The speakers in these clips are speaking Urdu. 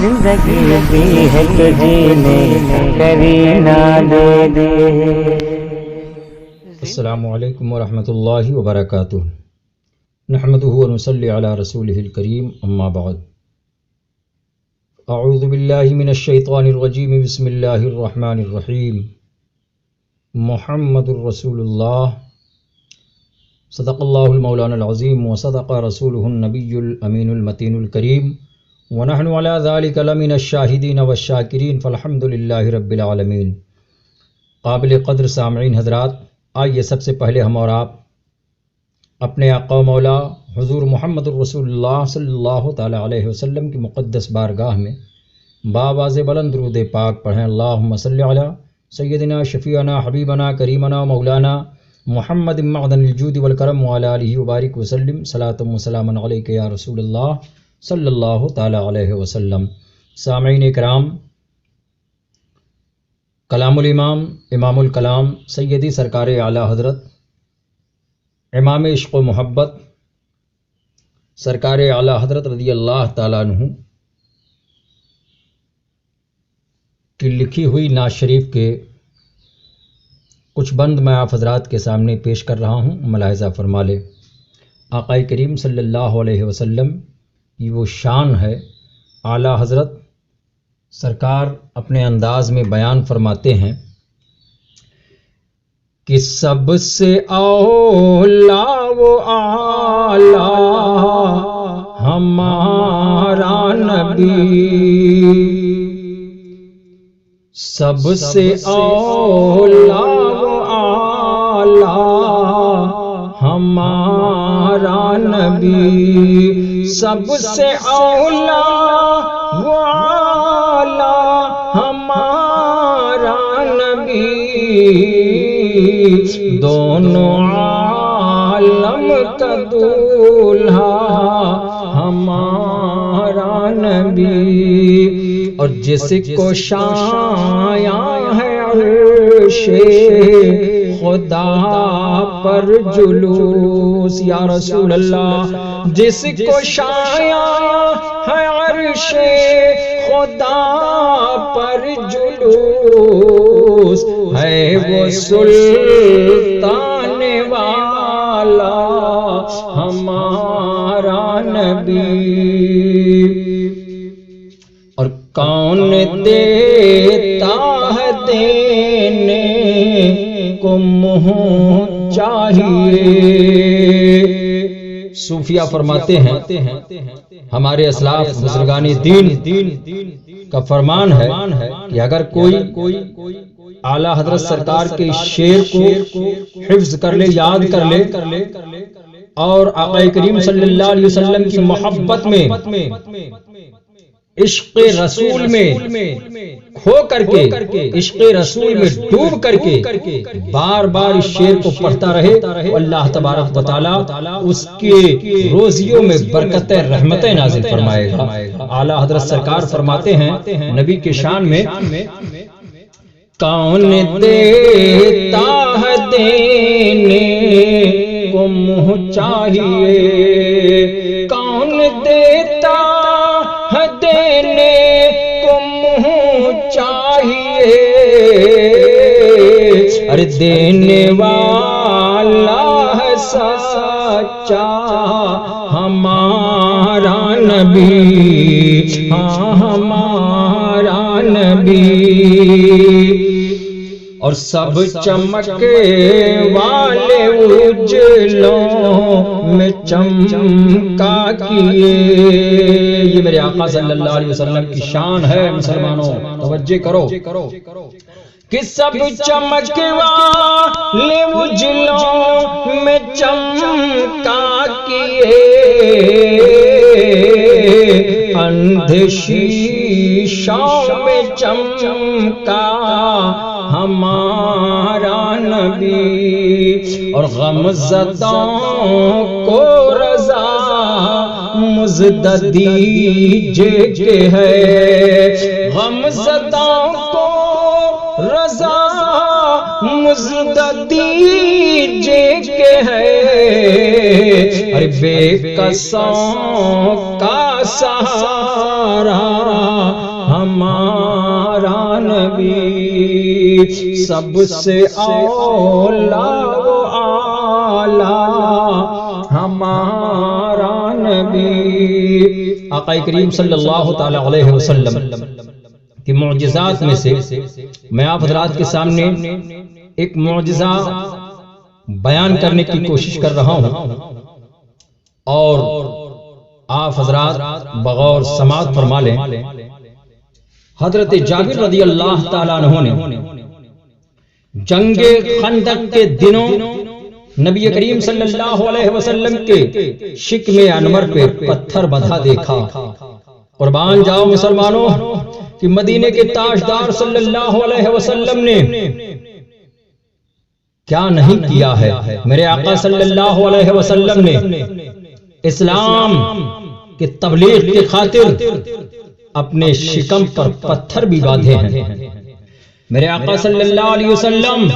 زندگی دی ہے تو جینے کرینا دے دے۔ السلام علیکم ورحمۃ اللہ وبرکاتہ۔ نحمدہ ونصلی علی رسولہ الکریم، اما بعد۔ اعوذ باللہ من الشیطان الرجیم، بسم اللہ الرحمن الرحیم۔ محمد الرسول اللہ، صدق اللہ المولانا العظیم وصدق رسولہ النبی الامین المتین الکریم، ونحن علی ذلک لمن الشاہدین والشاکرین، فالحمد للہ رب العالمین۔ قابل قدر سامعین حضرات، آئیے سب سے پہلے ہم اور آپ اپنے آقا و مولا حضور محمد الرسول اللہ صلی اللہ تعالی علیہ وسلم کی مقدس بارگاہ میں بآواز بلند درود پاک پڑھیں۔ اللہم صلی علی سیدنا شفیعنا حبیبنا کریمنا مولانا محمد معدن الجود والکرم وعلی آلہ وبارک وسلم، صلاۃ و سلام علیک یا رسول اللہ صلی اللہ تعالی علیہ وسلم۔ سامعین اکرام، کلام الامام امام الکلام سیدی سرکار اعلیٰ حضرت امام عشق و محبت سرکار اعلیٰ حضرت رضی اللہ تعالیٰ عنہ کی لکھی ہوئی نعت شریف کے کچھ بند میں آپ حضرات کے سامنے پیش کر رہا ہوں، ملاحظہ فرما لیں۔ آقا کریم صلی اللہ علیہ وسلم کی وہ شان ہے، اعلیٰ حضرت سرکار اپنے انداز میں بیان فرماتے ہیں کہ سب سے اولا وہ اعلیٰ ہمارا نبی، سب سے اولا وہ اعلیٰ ہمارا نبی، سب سے اولا وہ اعلیٰ ہمارا نبی، دونوں عالم کا دولہا ہمارا نبی، اور جس کو شایاں ہے عرش خدا پر جلوس، یا رسول اللہ، جس کو شایاں ہے عرش خدا پر جلوس، ہے وہ سلطان والا ہمارا نبی، اور کون دیتا ہے دینے کو منہ چاہیے۔ صوفیہ فرماتے ہیں، ہمارے اسلاف بزرگان دین کا فرمان ہے کہ اگر کوئی اعلیٰ حضرت سرکار کے شعر کو حفظ کر لے، یاد کر لے، اور آقا کریم صلی اللہ علیہ وسلم کی محبت میں، عشق رسول میں کھو کر کے، عشق رسول میں ڈوب کر کے بار بار اس شعر کو پڑھتا رہے، اللہ تبارک و تعالی اس کے روزیوں میں برکت رحمتیں نازل فرمائے گا۔ اعلیٰ حضرت سرکار فرماتے ہیں نبی کے شان میں، کون دیتا ہے دینے کو منہ چاہیے، کون دیتا ہے دینے کو منہ چاہیے، ارے دینے والا ہے سچا ہمارا نبی، ہاں ہمارا نبی، اور سب چمکے والے اجلوں میں چمکا کیے۔ یہ میرے آقا صلی اللہ علیہ وسلم کی شان ہے مسلمانوں، توجہ کرو کہ سب چمکے والے اجلوں میں چمکا کیے، اندھے شیشوں میں چمکا ہمارا نبی، اور غم زدوں کو رضا مزدہ دیجے کہ ہے، غم زدوں کو رضا مزدہ دیجے کہ ہے، ارے بے کسوں کا سہارا سب سے اولا و اعلی ہمارا نبی۔ آقا کریم صلی اللہ تعالی علیہ وسلم کی معجزات میں سے میں آپ حضرات کے سامنے ایک معجزہ بیان کرنے کی کوشش کر رہا ہوں، اور آپ حضرات بغور سماعت فرما لیں۔ حضرت جابر رضی اللہ تعالیٰ عنہ نے جنگ خندق کے دنوں نبی کریم صلی اللہ علیہ وسلم کے شکم انور پہ پتھر بندھا دیکھا۔ قربان جاؤ مسلمانوں کہ مدینے کے تاجدار صلی اللہ علیہ وسلم نے کیا نہیں کیا ہے۔ میرے آقا صلی اللہ علیہ وسلم نے اسلام کے تبلیغ کی خاطر اپنے شکم پر پتھر بھی باندھے ہیں۔ میرے آقا صلی اللہ علیہ وسلم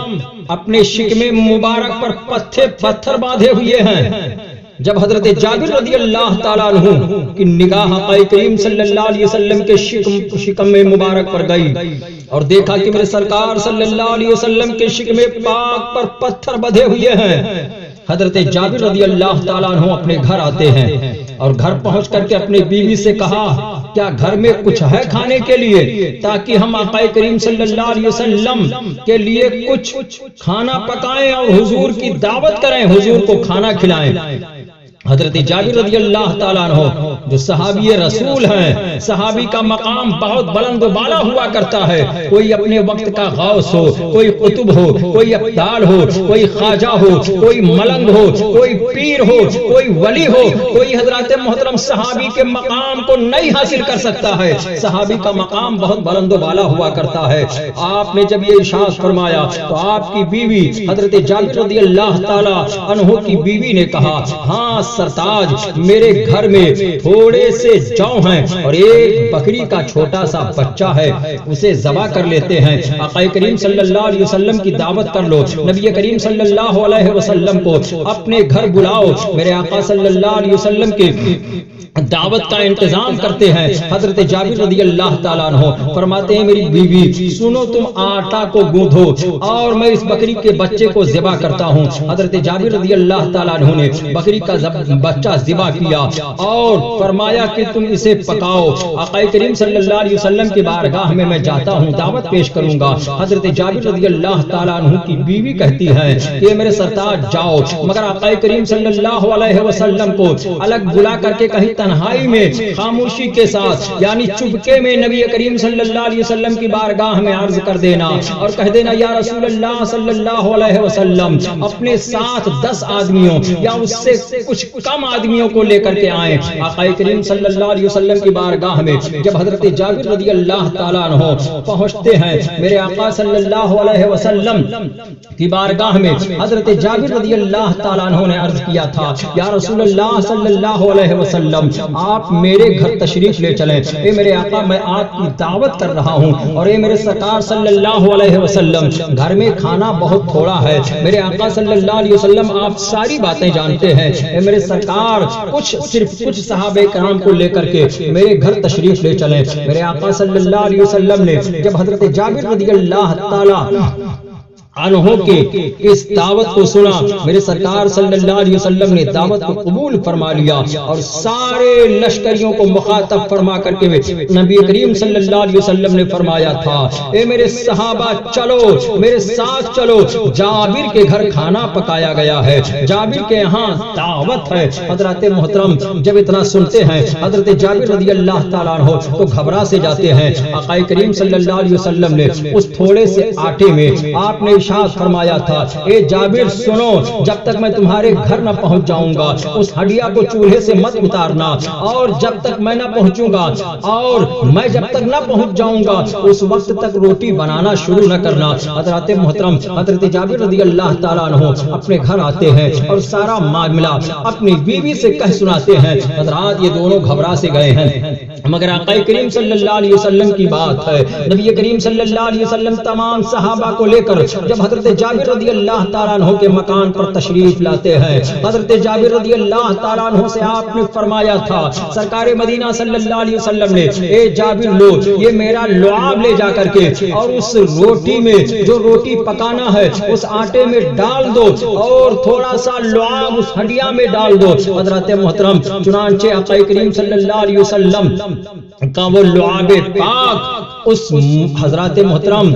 اپنے شکم مبارک پر پتھر باندھے ہوئے ہیں۔ جب حضرت جابر رضی اللہ تعالیٰ عنہ کی نگاہ آقا کریم صلی اللہ علیہ وسلم کے شکم مبارک پر گئی اور دیکھا کہ میرے سرکار صلی اللہ علیہ وسلم کے شکم پاک پر پتھر بدھے ہوئے ہیں، حضرت جابر رضی اللہ تعالیٰ عنہ اپنے گھر آتے ہیں اور گھر پہنچ کر کے اپنے بیوی سے کہا کیا گھر میں کچھ ہے کھانے کے لیے، تاکہ ہم آقا کریم صلی اللہ علیہ وسلم کے لیے کچھ کھانا پکائیں اور حضور کی دعوت کریں، حضور کو کھانا کھلائیں۔ حضرت جابر رضی اللہ تعالیٰ عنہ جو صحابی رسول ہیں، صحابی کا مقام بہت بلند و بالا ہوا کرتا ہے۔ کوئی اپنے وقت کا غوث ہو، کوئی قطب ہو، کوئی ابدال ہو، کوئی خواجہ ہو، کوئی ملنگ ہو، کوئی پیر ہو، کوئی ولی ہو، کوئی حضرات محترم صحابی کے مقام کو نہیں حاصل کر سکتا ہے۔ صحابی کا مقام بہت بلند و بالا ہوا کرتا ہے۔ آپ نے جب یہ ارشاد فرمایا تو آپ کی بیوی حضرت جابر رضی اللہ تعالیٰ عنہ کی بیوی نے کہا ہاں سرتاج، میرے گھر میں تھوڑے سے جو ہیں اور ایک بکری کا چھوٹا سا بچہ ہے، اسے ذبح کر لیتے ہیں، آقا کریم صلی اللہ علیہ وسلم کی دعوت کر لو، نبی کریم صلی اللہ علیہ وسلم کو اپنے گھر بلاؤ، میرے آقا صلی اللہ علیہ وسلم کے دعوت کا انتظام کرتے ہیں۔ حضرت جابر رضی اللہ تعالیٰ عنہ فرماتے ہیں میری بیوی سنو، تم آٹا کو گوندھو اور میں اس بکری کے بچے کو ذبح کرتا ہوں۔ حضرت جابر رضی اللہ تعالیٰ عنہ نے بکری کا بچہ ذبح کیا اور فرمایا کہ تم اسے پکاؤ، آقا کریم صلی اللہ علیہ وسلم کی بارگاہ میں میں جاتا ہوں، دعوت پیش کروں گا۔ حضرت جابر رضی اللہ تعالیٰ عنہ کی بیوی کہتی ہے کہ میرے سرتاج جاؤ، مگر آقا کریم صلی اللہ علیہ وسلم کو الگ بلا کر کے کہیں تنہائی میں خاموشی کے ساتھ یعنی چپکے میں نبی کریم صلی اللہ علیہ وسلم کی بارگاہ میں عرض کر دینا اور کہہ دینا یا رسول اللہ صلی اللہ علیہ وسلم اپنے ساتھ 10 آدمیوں یا اس سے کچھ کم آدمیوں کو لے کر کے آئیں۔ آقا کریم صلی اللہ علیہ وسلم کی بارگاہ میں جب حضرت جابر رضی اللہ تعالیٰ عنہ پہنچتے ہیں، میرے آقا صلی اللہ علیہ وسلم کی بارگاہ میں حضرت جابر رضی اللہ تعالیٰ عنہ نے عرض کیا تھا یا رسول اللہ صلی اللہ علیہ وسلم آپ میرے گھر تشریف لے چلیں، اے میرے آقا میں آپ کی دعوت کر رہا ہوں اور اے میرے سرکار صلی اللہ علیہ وسلم گھر میں کھانا بہت تھوڑا ہے، میرے آقا صلی اللہ علیہ وسلم آپ ساری باتیں جانتے ہیں، اے میرے سرکار صرف کچھ صحابہ کرام کو لے کر کے میرے گھر تشریف لے چلیں۔ میرے آقا صلی اللہ علیہ وسلم نے جب حضرت جابر رضی اللہ تعالی عنہ کے اس دعوت کو سنا، میرے سرکار صلی اللہ علیہ وسلم نے دعوت کو قبول فرما لیا اور سارے لشکریوں کو مخاطب فرما کر کے نبی کریم صلی اللہ علیہ وسلم نے فرمایا تھا اے میرے صحابہ چلو میرے ساتھ چلو، جابر کے گھر کھانا پکایا گیا ہے، جابر کے یہاں دعوت ہے۔ حضرات محترم جب اتنا سنتے ہیں حضرت جابر رضی اللہ تعالیٰ عنہ تو گھبرا سے جاتے ہیں۔ آقا کریم صلی اللہ علیہ وسلم نے اس تھوڑے سے آٹے میں آپ نے ارشاد فرمایا تھا اے جابر سنو، جب تک میں تمہارے گھر نہ پہنچ جاؤں گا اس ہڈیا کو چولہے سے مت اتارنا، اور جب تک میں نہ پہنچوں گا اور میں جب تک نہ پہنچ جاؤں گا اس وقت تک روٹی بنانا شروع نہ کرنا۔ حضرات محترم حضرت جابر رضی اللہ تعالیٰ عنہ اپنے گھر آتے ہیں اور سارا معاملہ اپنی بیوی سے کہہ سناتے ہیں۔ حضرات یہ دونوں گھبرا سے گئے ہیں، مگر آقا کریم صلی اللہ علیہ وسلم کی بات ہے، نبی کریم صلی اللہ علیہ وسلم تمام صحابہ کو لے کر جب حضرت جابر رضی اللہ تعالیٰ عنہ کے مکان پر تشریف لاتے ہیں، حضرت جابر رضی اللہ تعالیٰ عنہ سے آپ نے فرمایا تھا، سرکار مدینہ صلی اللہ علیہ وسلم نے، اے جابر لو یہ میرا لعاب لے جا کر کے اور اس روٹی میں جو روٹی پکانا ہے اس آٹے میں ڈال دو اور تھوڑا سا لعاب اس ہڈیا میں ڈال دو۔ حضرت محترم چنانچہ آقا کریم صلی اللہ علیہ وسلم کا وہ لعاب پاک اس حضرت محترم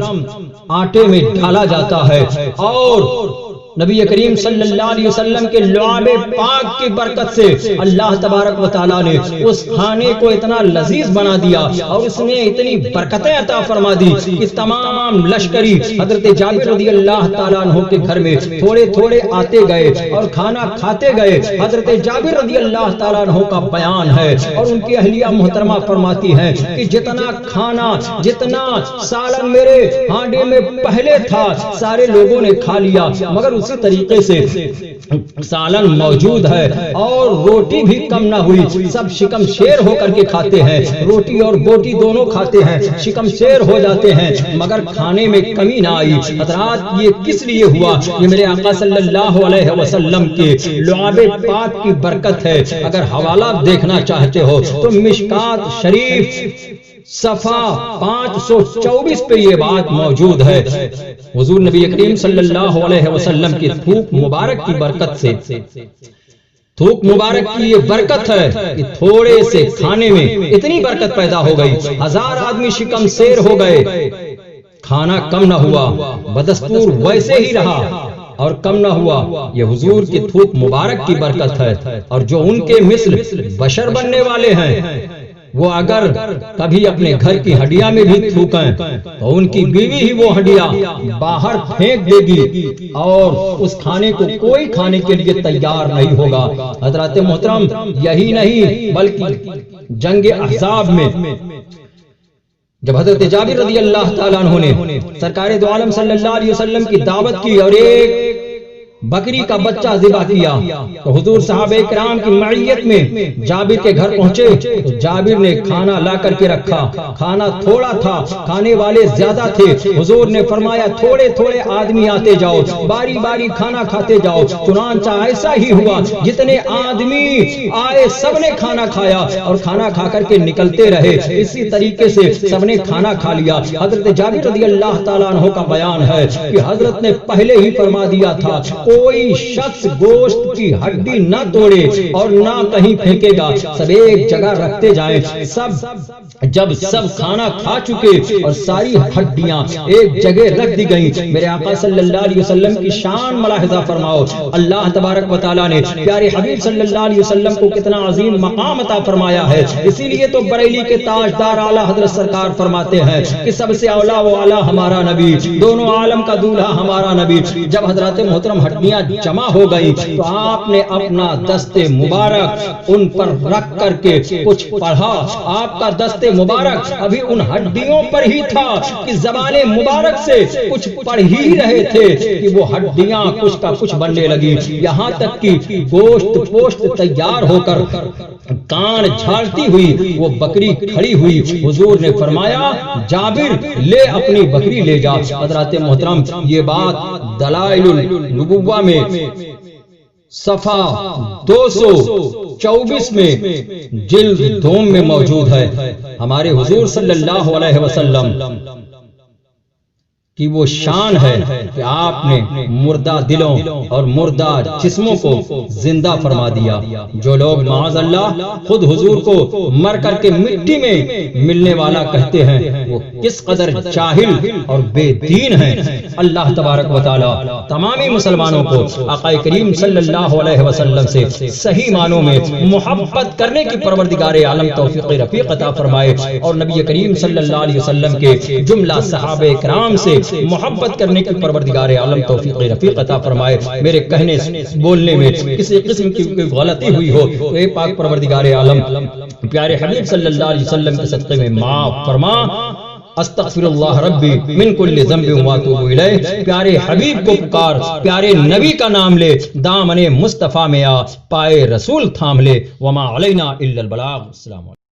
آٹے میں ڈالا جاتا ہے اور نبی کریم صلی اللہ علیہ وسلم کے لعاب پاک کی برکت سے اللہ تبارک و تعالیٰ نے اس کھانے کو اتنا لذیذ بنا دیا اور اس میں اتنی برکتیں عطا فرما دی کہ تمام لشکری حضرت جابر رضی اللہ تعالیٰ عنہ کے گھر میں تھوڑے تھوڑے آتے گئے اور کھانا کھاتے گئے۔ حضرت جابر رضی اللہ تعالیٰ عنہ کا بیان ہے اور ان کی اہلیہ محترمہ فرماتی ہیں کہ جتنا کھانا جتنا سالن میرے ہانڈے میں پہلے تھا سارے لوگوں نے کھا لیا، مگر اسی طریقے سے سالن موجود ہے اور روٹی بھی کم نہ ہوئی، سب شکم شیر ہو کر کے کھاتے ہیں، روٹی اور بوٹی دونوں کھاتے ہیں، شکم شیر ہو جاتے ہیں، مگر کھانے میں کمی نہ آئی۔ حضرات یہ کس لیے ہوا؟ یہ میرے آقا صلی اللہ علیہ وسلم کے لعاب پاک کی برکت ہے۔ اگر حوالہ دیکھنا چاہتے ہو تو مشکات شریف صفحہ 524 پہ یہ بات موجود ہے۔ حضور نبی کریم صلی اللہ علیہ وسلم کی تھوک مبارک کی برکت سے، تھوک مبارک کی یہ برکت ہے کہ تھوڑے سے کھانے میں اتنی برکت پیدا ہو گئی، 1000 آدمی شکم سیر ہو گئے، کھانا کم نہ ہوا، بدستور ویسے ہی رہا اور کم نہ ہوا۔ یہ حضور کی تھوک مبارک کی برکت ہے۔ اور جو ان کے مثل بشر بننے والے ہیں وہ اگر کبھی اپنے گھر کی ہڈیاں میں بھی تھوکیں تو ان کی بیوی ہی وہ ہڈیاں باہر پھینک دے گی اور اس کھانے کو کوئی کھانے کے لیے تیار نہیں ہوگا۔ حضرات محترم یہی نہیں بلکہ جنگ احزاب میں جب حضرت جابر رضی اللہ تعالیٰ عنہ نے سرکار دو عالم صلی اللہ علیہ وسلم کی دعوت کی اور ایک بکری کا بچہ ذبح کیا تو حضور صحابہ کرام کی معیت میں جابر کے گھر پہنچے تو جابر نے کھانا لا کر کے رکھا، کھانا تھوڑا تھا، کھانے والے زیادہ تھے۔ حضور نے فرمایا تھوڑے تھوڑے آدمی آتے جاؤ، باری باری کھانا کھاتے جاؤ۔ چنانچہ ایسا ہی ہوا، جتنے آدمی آئے سب نے کھانا کھایا اور کھانا کھا کر کے نکلتے رہے۔ اسی طریقے سے سب نے کھانا کھا لیا۔ حضرت جابر رضی اللہ تعالیٰ عنہ کا بیان ہے کہ حضرت نے پہلے ہی فرما دیا تھا کوئی شخص گوشت کی ہڈی نہ توڑے اور نہ کہیں پھینکے گا، سب ایک جگہ رکھتے جائیں۔ جب سب کھانا کھا چکے اور ساری ہڈیاں ایک جگہ رکھ دی گئیں، میرے آقا صلی اللہ علیہ وسلم کی شان ملاحظہ فرماؤ۔ اللہ تبارک و تعالیٰ نے پیارے حبیب صلی اللہ علیہ وسلم کو کتنا عظیم مقام عطا فرمایا ہے۔ اسی لیے تو بریلی کے تاجدار اعلیٰ حضرت سرکار فرماتے ہیں کہ سب سے اولا و اعلیٰ ہمارا نبی، دونوں عالم کا دولہا ہمارا نبی۔ جب حضرات محترم ہڈیاں جمع ہو گئی تو آپ نے اپنا دست مبارک ان پر رکھ کر کے کچھ پڑھا۔ آپ کا دست مبارک ابھی ان ہڈیوں پر ہی تھا کہ زبان مبارک سے کچھ پڑھ ہی رہے تھے کہ وہ ہڈیاں کچھ کا کچھ بننے لگی، یہاں تک کہ گوشت پوشت تیار ہو کر کان جھاڑتی ہوئی وہ بکری کھڑی ہوئی۔ حضور نے فرمایا جابر لے اپنی بکری لے جا۔ حضرات محترم یہ بات دلائل النبوہ میں صفحہ 224 میں جلد دوم میں موجود ہے۔ ہمارے حضور صلی اللہ علیہ وسلم کی وہ شان ہے کہ آپ نے مردہ دلوں اور مردہ جسموں کو زندہ فرما دیا۔ جو لوگ معاذ اللہ خود حضور کو مر کر کے مٹی میں ملنے والا کہتے ہیں وہ کس قدر جاہل اور بے دین ہیں۔ اللہ تبارک و تعالی تمامی مسلمانوں کو آقا کریم صلی اللہ علیہ وسلم سے صحیح معنوں میں محبت کرنے کی پروردگار عالم توفیق رفیق عطا فرمائے اور نبی کریم صلی اللہ علیہ وسلم کے جملہ صحابہ کرام سے محبت کرنے کی پروردگار عالم توفیق رفیق عطا فرمائے۔ میرے کہنے بولنے میں کسی قسم کی کوئی غلطی ہوئی ہو تو اے پاک پروردگار عالم پیارے حبیب صلی اللہ علیہ وسلم کے صدقے میں معاف فرما۔ استغفر اللہ ربی من کل ذنب واتوب الیہ۔ پیارے حبیب کو پکار، پیارے نبی کا نام لے، دامن مصطفیٰ میں آ، پائے رسول تھام لے۔ وما علینا الا البلاغ۔ السلام علیکم۔